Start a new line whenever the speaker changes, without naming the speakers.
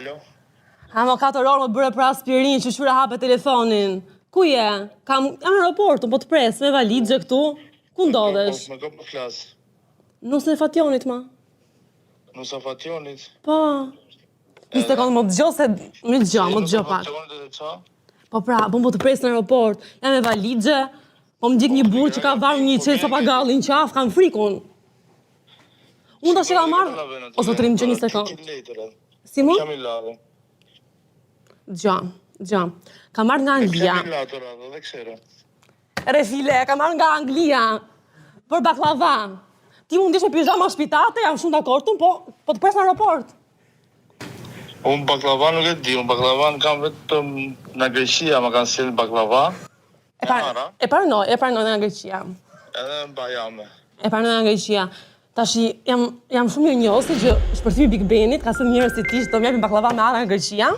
Alo?
Ha, më 4 orë më bëre për aspirin, që shura hape telefonin. Ku je? Jam në aeroportu, po të pres, me valixhe këtu. Ku ndodhesh?
Me këmë flasë.
Nusën e Fationit, ma.
Nusa Fationit?
Po. Nisë të konë më dëgjo se... Më dëgjo pak. Po pra, po më të pres në aeroport. Jam me valixhe, po më gjik një burë që ka varë një qelë papagallin qaf, kam frikun. Unë të që ka marrë... Ose të rimë që një sekund. Si mu? Dëgjo. Ka marrë nga Anglia. Refile, ka marrë nga Anglia. Për baklava. Ti mund ishe pijama shpitate, jam shumë dakortun, po të pres në aeroport.
Unë baklava nuk e di, unë baklava në kam vetëm në Greqia, më kanë silë baklava.
E parnoj nga Greqia.
Edhe në Bajame.
E parnoj nga Greqia. Tashi, jam shumë mirë njohësi që shpërthimi Big Benit, ka së njerës si ti që të mjepin baklava me ara nga Greqia.